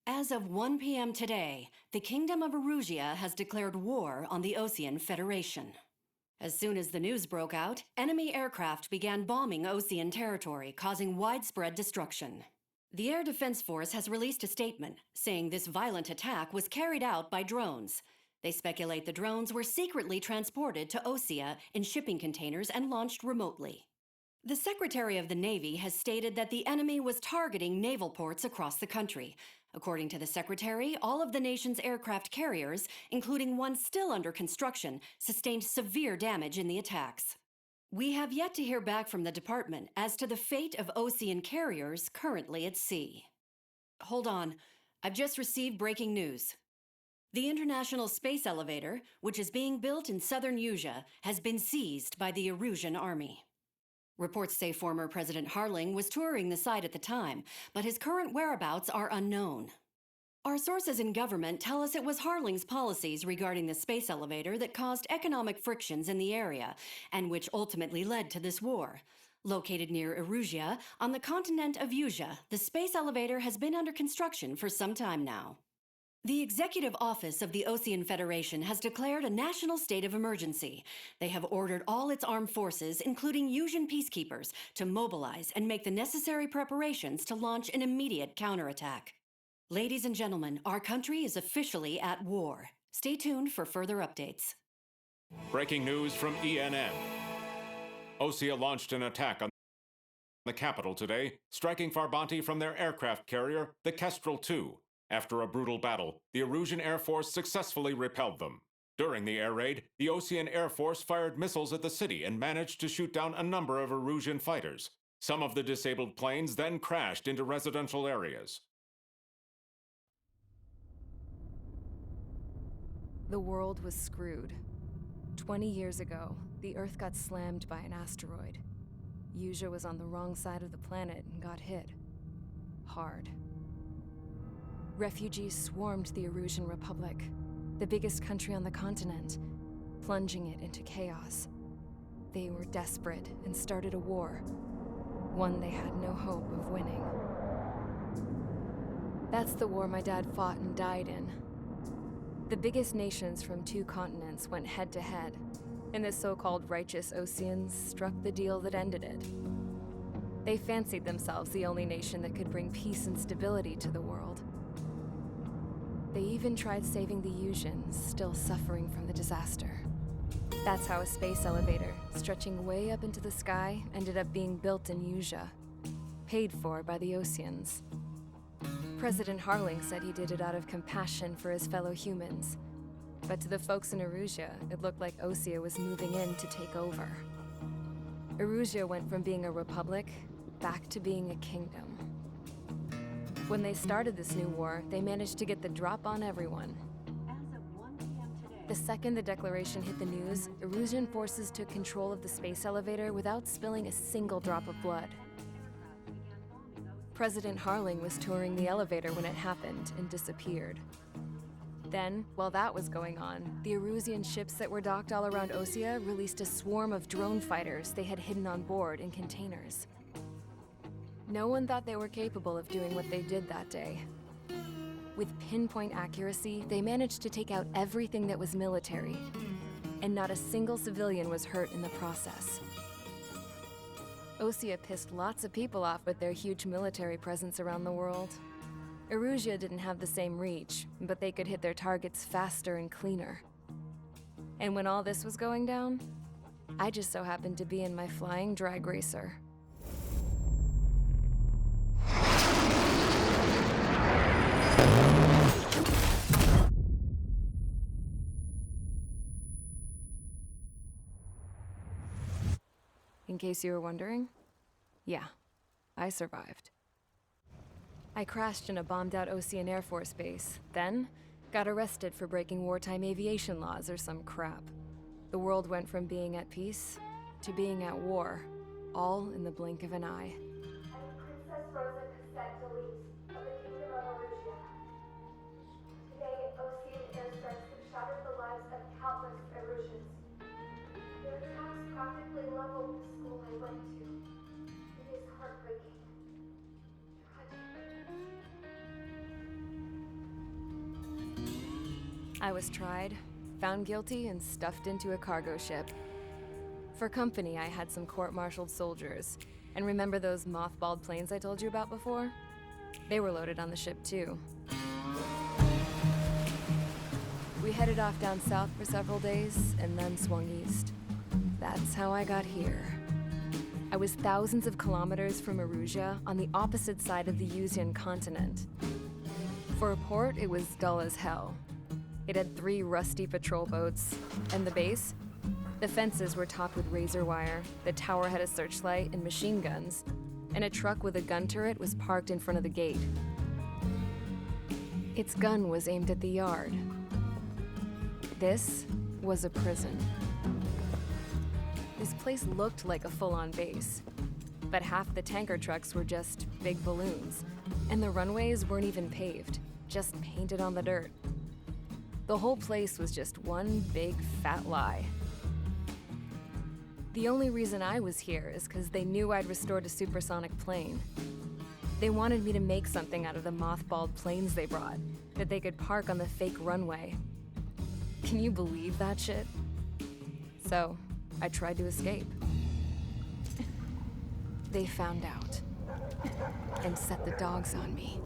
As of 1 p.m. today, the Kingdom of Erusia has declared war on the Osean Federation. As soon as the news broke out, enemy aircraft began bombing Osean territory, causing widespread destruction. The Air Defense Force has released a statement saying this violent attack was carried out by drones. They speculate the drones were secretly transported to Osea in shipping containers and launched remotely. The Secretary of the Navy has stated that the enemy was targeting naval ports across the country. According to the Secretary, all of the nation's aircraft carriers, including one still under construction, sustained severe damage in the attacks. We have yet to hear back from the department as to the fate of Osean carriers currently at sea. Hold on, I've just received breaking news. The International Space Elevator, which is being built in southern Usea, has been seized by the Erusian army. Reports say former President Harling was touring the site at the time, but his current whereabouts are unknown. Our sources in government tell us it was Harling's policies regarding the space elevator that caused economic frictions in the area, and which ultimately led to this war. Located near Erusia, on the continent of Usea, the space elevator has been under construction for some time now. The Executive Office of the Osean Federation has declared a national state of emergency. They have ordered all its armed forces, including Usian peacekeepers, to mobilize and make the necessary preparations to launch an immediate counterattack. Ladies and gentlemen, our country is officially at war. Stay tuned for further updates. Breaking news from ENN. Osea launched an attack on the capital today, striking Farbanti from their aircraft carrier, the Kestrel II. After a brutal battle, the Erusian Air Force successfully repelled them. During the air raid, the Osean Air Force fired missiles at the city and managed to shoot down a number of Erusian fighters. Some of the disabled planes then crashed into residential areas. The world was screwed. 20 years ago, the Earth got slammed by an asteroid. Usea was on the wrong side of the planet and got hit. Hard. Refugees swarmed the Erusian Republic, the biggest country on the continent, plunging it into chaos. They were desperate and started a war, one they had no hope of winning. That's the war my dad fought and died in. The biggest nations from 2 continents went head-to-head, and the so-called righteous Oseans struck the deal that ended it. They fancied themselves the only nation that could bring peace and stability to the world. They even tried saving the Usians, still suffering from the disaster. That's how a space elevator, stretching way up into the sky, ended up being built in Usea, paid for by the Oseans. President Harling said he did it out of compassion for his fellow humans. But to the folks in Erusia, it looked like Osea was moving in to take over. Erusia went from being a republic back to being a kingdom. When they started this new war, they managed to get the drop on everyone. As of 1 p.m. today, The second the declaration hit the news, Erusian forces took control of the space elevator without spilling a single drop of blood. President Harling was touring the elevator when it happened and disappeared. Then, while that was going on, the Erusian ships that were docked all around Osea released a swarm of drone fighters they had hidden on board in containers. No one thought they were capable of doing what they did that day. With pinpoint accuracy, they managed to take out everything that was military, and not a single civilian was hurt in the process. Osea pissed lots of people off with their huge military presence around the world. Erusia didn't have the same reach, but they could hit their targets faster and cleaner. And when all this was going down, I just so happened to be in my flying drag racer. In case you were wondering, yeah, I survived. I crashed in a bombed-out Osean Air Force base, then got arrested for breaking wartime aviation laws or some crap. The world went from being at peace to being at war, all in the blink of an eye. Princess Rosa Cassette Delete of the Kingdom of Erusia. Today, Osean airstrikes have shattered the lives of countless Erusians. Their attacks practically leveled the school I went to. It is heartbreaking. Tragic. I was tried, found guilty, and stuffed into a cargo ship. For company, I had some court-martialed soldiers. And remember those mothballed planes I told you about before? They were loaded on the ship too. We headed off down south for several days, and then swung east. That's how I got here. I was thousands of kilometers from Erusia, on the opposite side of the Yuzian continent. For a port, it was dull as hell. It had 3 rusty patrol boats, and the base? The fences were topped with razor wire, the tower had a searchlight and machine guns, and a truck with a gun turret was parked in front of the gate. Its gun was aimed at the yard. This was a prison. This place looked like a full-on base, but half the tanker trucks were just big balloons, and the runways weren't even paved, just painted on the dirt. The whole place was just one big fat lie. The only reason I was here is because they knew I'd restored a supersonic plane. They wanted me to make something out of the mothballed planes they brought, that they could park on the fake runway. Can you believe that shit? So, I tried to escape. They found out, and set the dogs on me.